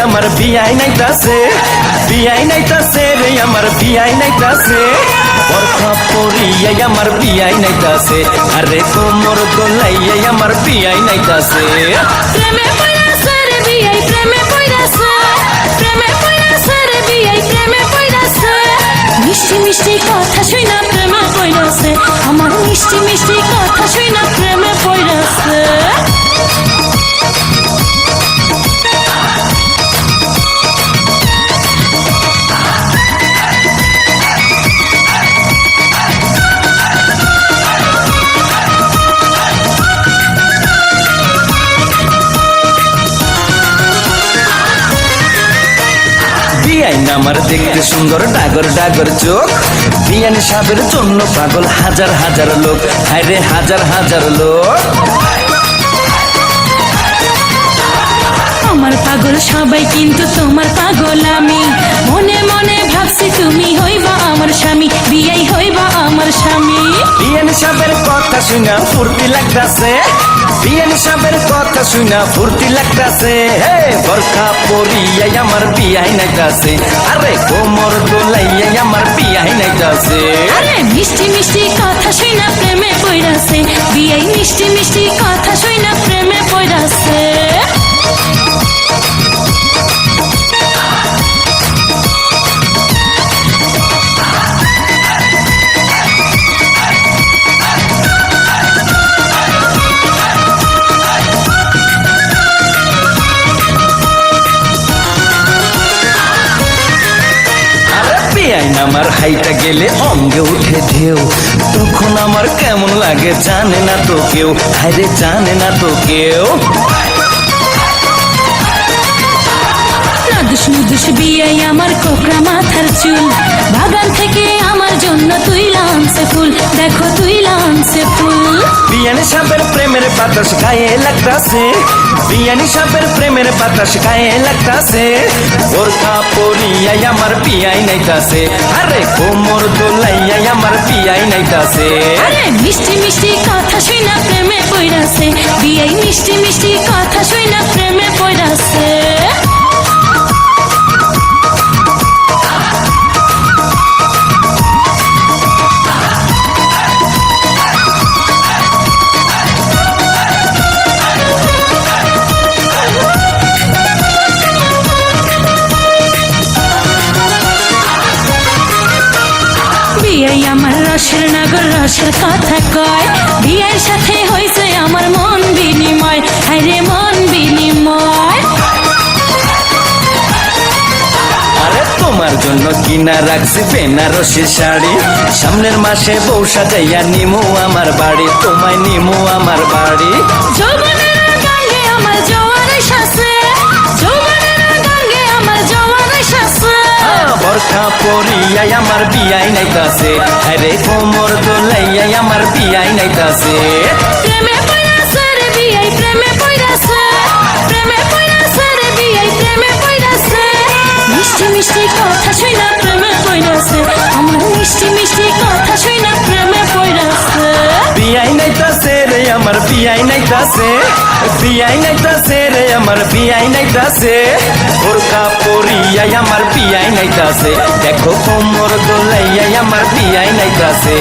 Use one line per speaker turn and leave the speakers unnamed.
আমার বিয়াই নাইতাছে, বিয়াই নাইতাছে রে আমার বিয়াই নাইতাছে, বরখা পরিয়াই আমার বিয়াই নাইতাছে, আরে কোমর দোলাইয়াই আমার বিয়াই নাইতাছে।
প্রেমে পড়াছে রে বিয়াই প্রেমে পড়াছে, প্রেমে পড়াছে রে বিয়াই প্রেমে পড়াছে, মিষ্টি মিষ্টি কথা শুইনা প্রেমে পড়াছে, আমার মিষ্টি মিষ্টি কথা শুইনা প্রেমে পড়াছে।
বিয়াইন আমার দেখতে সুন্দর ডাগর ডাগর চোখ, বিয়ান সাহেবের জন্য পাগল হাজার হাজার লোক, হায়রে হাজার হাজার লোক।
আমার পাগল সবাই কিন্তু তোমার পাগল আমি, মনে মনে ভাবছি তুমি হইবা আমার স্বামী, বিয়াই হইবা আমার স্বামী।
বিয়ান সাহেবের কথা শুনা ফুর্তি লাগতাছে, বিয়ান সাহেবের কথা শুনা ফুর্তি লাগতাছে, হে বরখা পরিয়াই আমার বিয়াই নাইতাছে, আরে কোমর দোলাইয়াই আমার বিয়াই নাইতাছে।
আরে মিষ্টি মিষ্টি কথা শুইনা প্রেমে পড়াছে, বিয়াই মিষ্টি মিষ্টি কথা শুইনা প্রেমে পড়াছে।
বিয়াইন আমার হাইটা গেলে অঙ্গে উঠে ঢেউ, তখন আমার কেমন লাগে জানে না তো কেউ, হায়রে জানে না তো কেউ।
নাদুস নুদুস বিয়াই আমার কোকড়া মাথার চুল, বাগান থেকে আমার জন্য তুই লানছে ফুল, দেখো তুই লানছে ফুল।
বিয়ানি সাহেবের প্রেমের বাতাস গায়ে লাগতাছে, বিয়ানি সাহেবের প্রেমের বাতাস গায়ে লাগতাছে, বোরখা পরিয়াই আমার বিয়াই নাইতাছে, আরে কোমর দোলাইয়াই আমার বিয়াই নাইতাছে।
আরে মিষ্টি মিষ্টি কথা শুইনা প্রেমে পড়াছে, বিয়াই মিষ্টি মিষ্টি কথা শুইনা প্রেমে পড়াছে। বিয়াই আমার রসের নাগর রসের কথা কয়, বিয়ের সাথে হয়েছে আমার মন বিনিময়, হায়রে মন বিনিময়।
আরে তোমার জন্য কিনা রাখছি বেনারসি শাড়ি, সামনের মাসে বউ সাজাইয়া নিমু আমার বাড়ি, তোমায় নিমু আমার বাড়ি।
যৌবনের গাঙ্গে আমার জোয়ার এসেছে, যৌবনের গাঙ্গে আমার জোয়ার এসেছে।
বরখা পরিয়াই আমার বিয়াই নাইতাছে, আরে কোমর দোলাইয়াই আমার বিয়াই নাইতাছে।
প্রেমে পড়াছে রে বিয়াই প্রেমে পড়াছে, প্রেমে পড়াছে রে বিয়াই প্রেমে পড়াছে, মিষ্টি মিষ্টি কথা শুইনা প্রেমে পড়াছে, আমার মিষ্টি মিষ্টি কথা শুইনা প্রেমে পড়াছে।
বিয়াই নাইতাছে রে আমার বিয়াই নাইতাছে, বিয়াই নাইতাছে রে আমার বিয়াই নাইতাছে, বোরখা পরিয়াই আমার বিয়াই নাইতাছে, দেখো কোমর দোলাইয়াই আমার বিয়াই নাইতাছে।